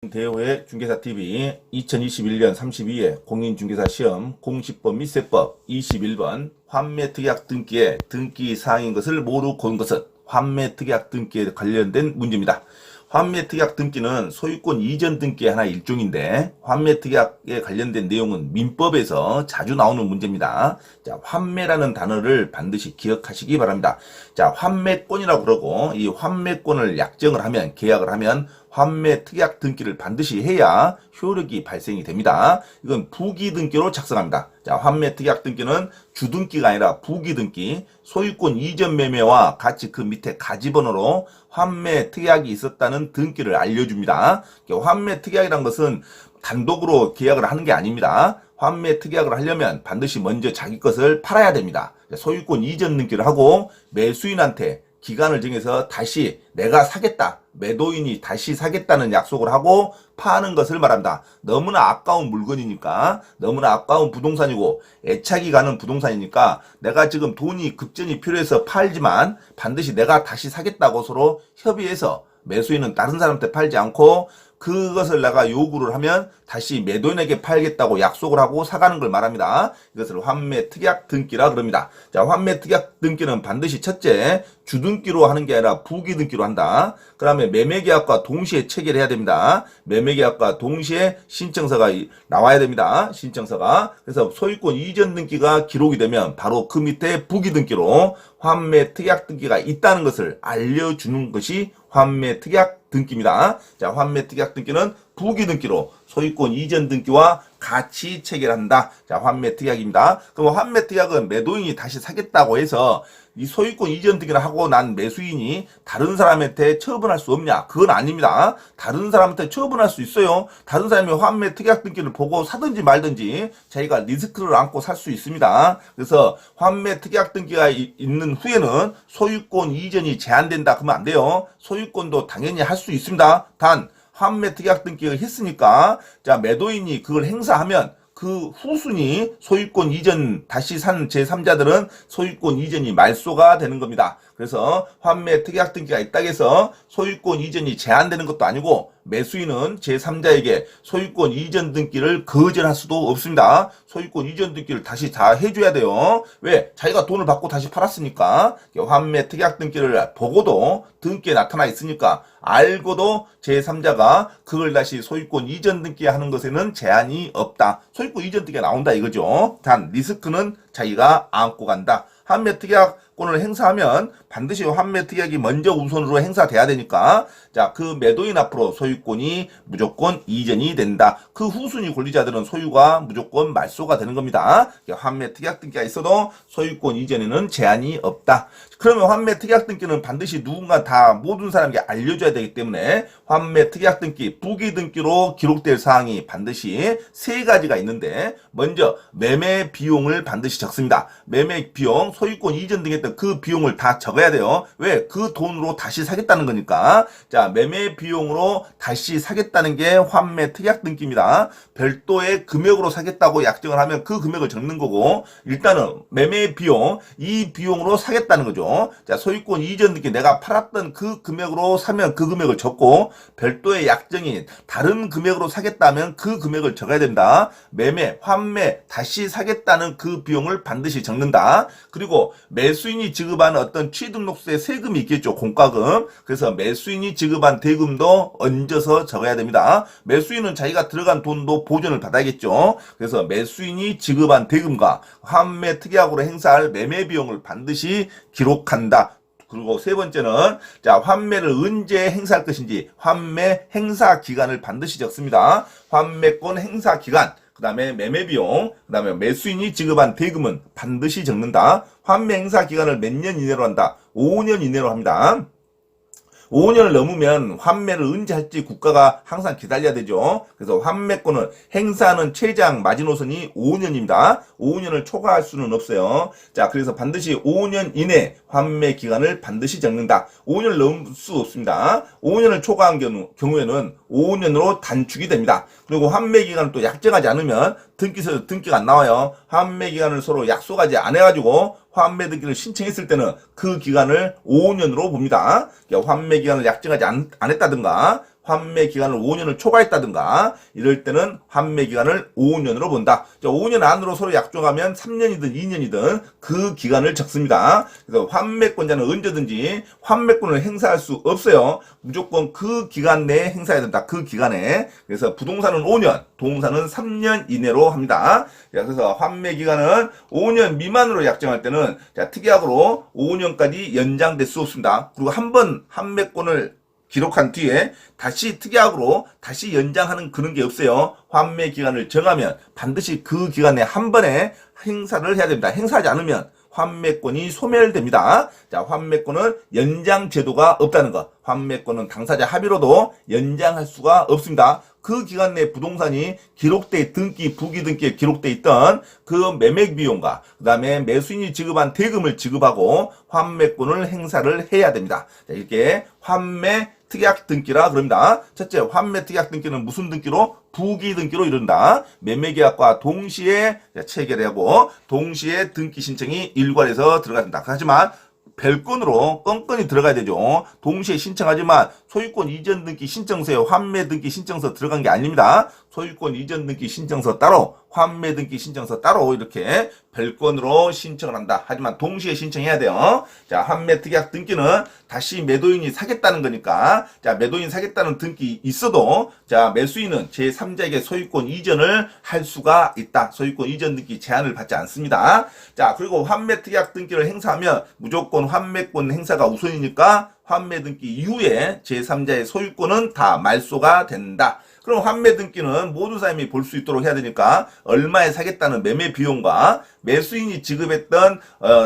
대호의 중개사TV 2021년 32회 공인중개사 시험 공시법 및 세법 21번 환매특약 등기의 등기 사항인 것을 모르고 고른 것은 환매특약 등기에 관련된 문제입니다. 환매특약 등기는 소유권 이전 등기의 하나의 일종인데 환매특약에 관련된 내용은 민법에서 자주 나오는 문제입니다. 자, 환매라는 단어를 반드시 기억하시기 바랍니다. 자, 환매권이라고 그러고 이 환매권을 약정을 하면 계약을 하면 환매특약 등기를 반드시 해야 효력이 발생이 됩니다. 이건 부기등기로 작성합니다. 자, 환매특약 등기는 주등기가 아니라 부기등기, 소유권 이전 매매와 같이 그 밑에 가지번호로 환매특약이 있었다는 등기를 알려줍니다. 환매특약이란 것은 단독으로 계약을 하는 게 아닙니다. 환매특약을 하려면 반드시 먼저 자기 것을 팔아야 됩니다. 소유권 이전 등기를 하고 매수인한테 기간을 정해서 다시 내가 사겠다, 매도인이 다시 사겠다는 약속을 하고 파는 것을 말합니다. 너무나 아까운 물건이니까, 너무나 아까운 부동산이고 애착이 가는 부동산이니까 내가 지금 돈이 급전이 필요해서 팔지만 반드시 내가 다시 사겠다고 서로 협의해서 매수인은 다른 사람한테 팔지 않고 그것을 내가 요구를 하면 다시 매도인에게 팔겠다고 약속을 하고 사가는 걸 말합니다. 이것을 환매특약 등기라 그럽니다. 자, 환매특약 등기는 반드시 첫째, 주등기로 하는 게 아니라 부기등기로 한다. 그 다음에 매매계약과 동시에 체결해야 됩니다. 매매계약과 동시에 신청서가 나와야 됩니다. 신청서가. 그래서 소유권 이전 등기가 기록이 되면 바로 그 밑에 부기등기로 환매특약 등기가 있다는 것을 알려주는 것이 환매특약 등기입니다. 자, 환매특약 등기는 부기등기로 소유권 이전 등기와 같이 체결한다. 자, 환매특약입니다. 그럼 환매특약은 매도인이 다시 사겠다고 해서 이 소유권 이전 등기를 하고 난 매수인이 다른 사람한테 처분할 수 없냐? 그건 아닙니다. 다른 사람한테 처분할 수 있어요. 다른 사람이 환매특약 등기를 보고 사든지 말든지 자기가 리스크를 안고 살 수 있습니다. 그래서 환매특약 등기가 있는 후에는 소유권 이전이 제한된다 그러면 안 돼요. 소유권도 당연히 할 수 있습니다. 단 환매특약 등기를 했으니까 자, 매도인이 그걸 행사하면 그 후순위 소유권 이전 다시 산 제3자들은 소유권 이전이 말소가 되는 겁니다. 그래서 환매특약 등기가 있다고 해서 소유권 이전이 제한되는 것도 아니고 매수인은 제3자에게 소유권 이전 등기를 거절할 수도 없습니다. 소유권 이전 등기를 다시 다 해줘야 돼요. 왜? 자기가 돈을 받고 다시 팔았으니까. 환매특약 등기를 보고도 등기에 나타나 있으니까 알고도 제3자가 그걸 다시 소유권 이전 등기하는 것에는 제한이 없다. 소유권 이전 등기가 나온다 이거죠. 단 리스크는 자기가 안고 간다. 환매특약권을 행사하면 반드시 환매특약이 먼저 우선으로 행사돼야 되니까 자, 그 매도인 앞으로 소유권이 무조건 이전이 된다. 그 후순위 권리자들은 소유가 무조건 말소가 되는 겁니다. 환매특약 등기가 있어도 소유권 이전에는 제한이 없다. 그러면 환매특약 등기는 반드시 누군가 다 모든 사람에게 알려줘야 되기 때문에 환매특약 등기, 부기등기로 기록될 사항이 반드시 세 가지가 있는데 먼저 매매 비용을 반드시 적습니다. 매매 비용, 소유권 이전 등 했던 그 비용을 다 적어야 돼요. 왜? 그 돈으로 다시 사겠다는 거니까. 자, 매매 비용으로 다시 사겠다는 게 환매특약 등기입니다. 별도의 금액으로 사겠다고 약정을 하면 그 금액을 적는 거고 일단은 매매 비용, 이 비용으로 사겠다는 거죠. 자, 소유권 이전 등기 내가 팔았던 그 금액으로 사면 그 금액을 적고 별도의 약정이 다른 금액으로 사겠다면 그 금액을 적어야 된다. 매매, 환매, 다시 사겠다는 그 비용을 반드시 적는다. 그리고 매수인이 지급하는 어떤 취등록세 세금이 있겠죠. 공과금. 그래서 매수인이 지급한 대금도 얹어서 적어야 됩니다. 매수인은 자기가 들어간 돈도 보전을 받아야겠죠. 그래서 매수인이 지급한 대금과 환매특약으로 행사할 매매 비용을 반드시 기록한다. 그리고 세 번째는 자, 환매를 언제 행사할 것인지 환매 행사 기간을 반드시 적습니다. 환매권 행사 기간, 그 다음에 매매비용, 그 다음에 매수인이 지급한 대금은 반드시 적는다. 환매 행사 기간을 몇 년 이내로 한다? 5년 이내로 합니다. 5년을 넘으면 환매를 언제 할지 국가가 항상 기다려야 되죠. 그래서 환매권을 행사하는 최장 마지노선이 5년입니다. 5년을 초과할 수는 없어요. 자, 그래서 반드시 5년 이내 환매 기간을 반드시 적는다. 5년을 넘을 수 없습니다. 5년을 초과한 경우에는 5년으로 단축이 됩니다. 그리고 환매 기간을 또 약정하지 않으면 등기소에서 등기가 안 나와요. 환매 기간을 서로 약속하지 않아가지고 환매 등기를 신청했을 때는 그 기간을 5년으로 봅니다. 환매 기간을 약정하지 않았다든가 환매 기간을 5년을 초과했다든가 이럴 때는 환매 기간을 5년으로 본다. 5년 안으로 서로 약정하면 3년이든 2년이든 그 기간을 적습니다. 그래서 환매권자는 언제든지 환매권을 행사할 수 없어요. 무조건 그 기간 내에 행사해야 된다. 그 기간에. 그래서 부동산은 5년, 동산은 3년 이내로 합니다. 자, 그래서 환매 기간은 5년 미만으로 약정할 때는 자, 특약으로 5년까지 연장될 수 없습니다. 그리고 한 번 환매권을 기록한 뒤에 다시 특약으로 다시 연장하는 그런 게 없어요. 환매 기간을 정하면 반드시 그 기간에 한 번에 행사를 해야 됩니다. 행사하지 않으면 환매권이 소멸됩니다. 자, 환매권은 연장 제도가 없다는 것. 환매권은 당사자 합의로도 연장할 수가 없습니다. 그 기간 내 부동산이 기록돼 등기, 부기 등기에 기록돼 있던 그 매매 비용과 그 다음에 매수인이 지급한 대금을 지급하고 환매권을 행사를 해야 됩니다. 자, 이렇게 환매 특약 등기라 그럽니다. 첫째, 환매 특약 등기는 무슨 등기로? 부기 등기로 이룬다. 매매계약과 동시에 체결하고 동시에 등기 신청이 일괄해서 들어간다. 하지만 별건으로 건건이 들어가야 되죠. 동시에 신청하지만 소유권 이전 등기 신청서에 환매 등기 신청서 들어간 게 아닙니다. 소유권 이전 등기 신청서 따로, 환매 등기 신청서 따로 이렇게 별건으로 신청을 한다. 하지만 동시에 신청해야 돼요. 자, 환매 특약 등기는 다시 매도인이 사겠다는 거니까 자, 매도인 사겠다는 등기 있어도 자, 매수인은 제3자에게 소유권 이전을 할 수가 있다. 소유권 이전 등기 제한을 받지 않습니다. 자, 그리고 환매 특약 등기를 행사하면 무조건 환매권 행사가 우선이니까 환매 등기 이후에 제3자의 소유권은 다 말소가 된다. 그럼 환매 등기는 모든 사람이 볼 수 있도록 해야 되니까 얼마에 사겠다는 매매 비용과 매수인이 지급했던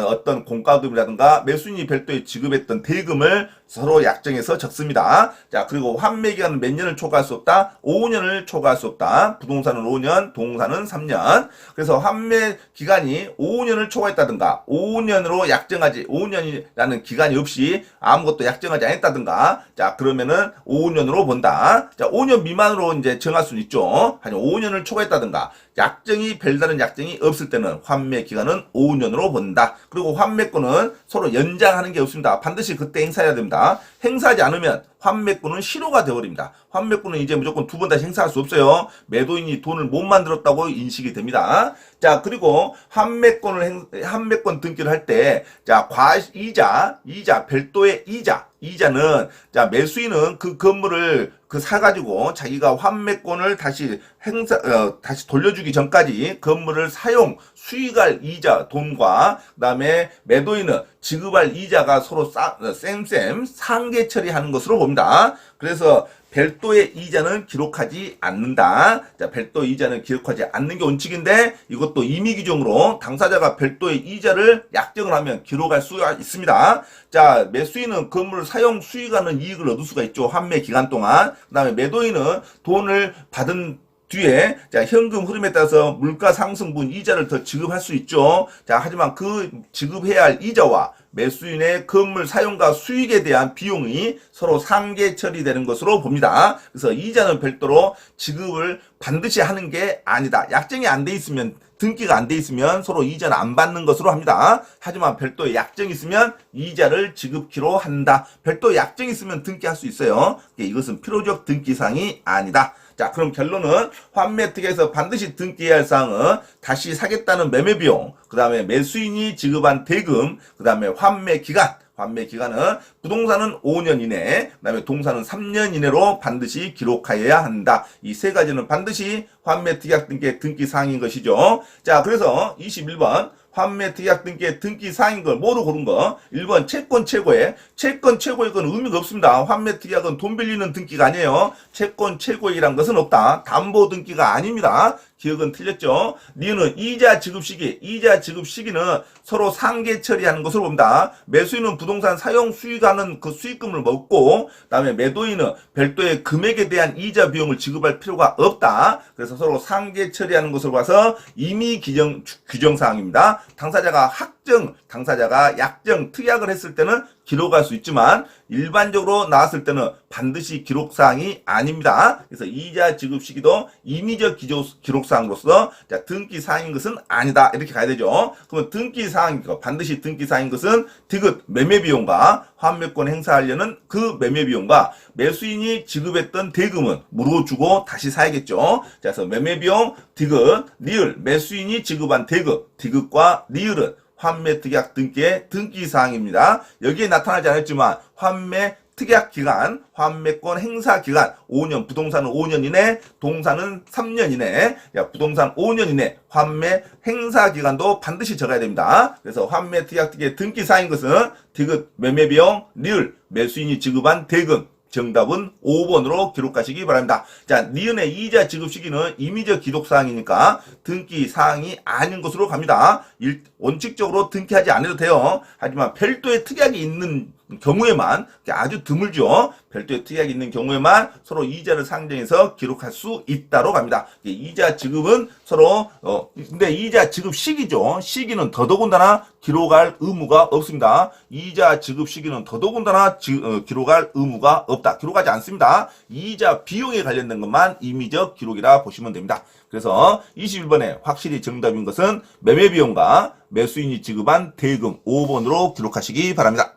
어떤 공과금이라든가 매수인이 별도에 지급했던 대금을 서로 약정해서 적습니다. 자, 그리고 환매 기간은 몇 년을 초과할 수 없다? 5년을 초과할 수 없다. 부동산은 5년, 동산은 3년. 그래서 환매 기간이 5년을 초과했다든가 5년으로 약정하지 5년이라는 기간이 없이 아무것도 약정하지 않았다든가 자, 그러면은 5년으로 본다. 자, 5년 미만으로 이제 정할 수는 있죠. 하지만 5년을 초과했다든가 약정이 별다른 약정이 없을 때는 환매 기간은 5년으로 본다. 그리고 환매권은 서로 연장하는 게 없습니다. 반드시 그때 행사해야 됩니다. 행사하지 않으면 환매권은 실효가 되어버립니다. 환매권은 이제 무조건 두 번 다시 행사할 수 없어요. 매도인이 돈을 못 만들었다고 인식이 됩니다. 자, 그리고 환매권 등기를 할 때, 자, 이자, 별도의 이자는, 자, 매수인은 그 건물을 사가지고 자기가 환매권을 다시 다시 돌려주기 전까지 건물을 사용, 수익할 이자, 돈과, 그 다음에 매도인은 지급할 이자가 서로 쌤 상계 처리하는 것으로 봅니다. 그래서 별도의 이자는 기록하지 않는다. 자, 별도 이자는 기록하지 않는 게 원칙인데 이것도 임의 규정으로 당사자가 별도의 이자를 약정을 하면 기록할 수가 있습니다. 자, 매수인은 건물을 사용 수익하는 이익을 얻을 수가 있죠. 환매 기간 동안. 그다음에 매도인은 돈을 받은 뒤에 자, 현금 흐름에 따라서 물가 상승분 이자를 더 지급할 수 있죠. 자, 하지만 그 지급해야 할 이자와 매수인의 건물 사용과 수익에 대한 비용이 서로 상계 처리되는 것으로 봅니다. 그래서 이자는 별도로 지급을 반드시 하는 게 아니다. 약정이 안 돼 있으면 등기가 안 돼 있으면 서로 이자는 안 받는 것으로 합니다. 하지만 별도의 약정이 있으면 이자를 지급키로 한다. 별도의 약정이 있으면 등기할 수 있어요. 이것은 필요적 등기사항이 아니다. 자, 그럼 결론은 환매 특약에서 반드시 등기해야 할 사항은 다시 사겠다는 매매 비용, 그 다음에 매수인이 지급한 대금, 그 다음에 환매 기간은 부동산은 5년 이내, 그 다음에 동산은 3년 이내로 반드시 기록하여야 한다. 이 세 가지는 반드시 환매 특약 등기의 등기 사항인 것이죠. 자, 그래서 21번 환매 특약 등기의 등기 사항인 걸 뭐로 고른 거? 1번 채권 최고액. 채권 최고액은 의미가 없습니다. 환매 특약은 돈 빌리는 등기가 아니에요. 채권 최고액이란 것은 없다. 담보 등기가 아닙니다. 기억은 틀렸죠? 니은 이자 지급 시기는 서로 상계 처리하는 것으로 봅니다. 매수인은 부동산 사용 수익하는 그 수익금을 먹고, 그다음에 매도인은 별도의 금액에 대한 이자 비용을 지급할 필요가 없다. 그래서 서로 상계 처리하는 것으로 봐서 임의 규정 사항입니다. 당사자가 약정, 특약을 했을 때는 기록할 수 있지만 일반적으로 나왔을 때는 반드시 기록사항이 아닙니다. 그래서 이자 지급 시기도 임의적 기록사항으로서 자, 등기사항인 것은 아니다. 이렇게 가야 되죠. 그러면 등기사항인 것, 반드시 등기사항인 것은 디귿 매매비용과 환매권 행사하려는 그 매매비용과 매수인이 지급했던 대금은 물어주고 다시 사야겠죠. 자, 그래서 매매비용, 디귿, 리을, 매수인이 지급한 대금, 디귿과 리을은 환매 특약 등기의 등기사항입니다. 여기에 나타나지 않았지만 환매 특약 기간, 환매권 행사 기간 5년, 부동산은 5년 이내, 동산은 3년 이내, 부동산 5년 이내 환매 행사 기간도 반드시 적어야 됩니다. 그래서 환매 특약 등기의 등기사항인 것은 디귿 매매비용, 리을, 매수인이 지급한 대금, 정답은 5번으로 기록하시기 바랍니다. 자, 니은의 이자 지급 시기는 임의적 기록사항이니까 등기사항이 아닌 것으로 갑니다. 원칙적으로 등기하지 않아도 돼요. 하지만 별도의 특약이 있는 경우에만, 아주 드물죠. 별도의 특약이 있는 경우에만 서로 이자를 상정해서 기록할 수 있다로 갑니다. 이자 지급은 서로 근데 이자 지급 시기죠. 시기는 더더군다나 기록할 의무가 없습니다. 이자 지급 시기는 더더군다나 기록할 의무가 없다. 기록하지 않습니다. 이자 비용에 관련된 것만 임의적 기록이라 보시면 됩니다. 그래서 21번에 확실히 정답인 것은 매매비용과 매수인이 지급한 대금 5번으로 기록하시기 바랍니다.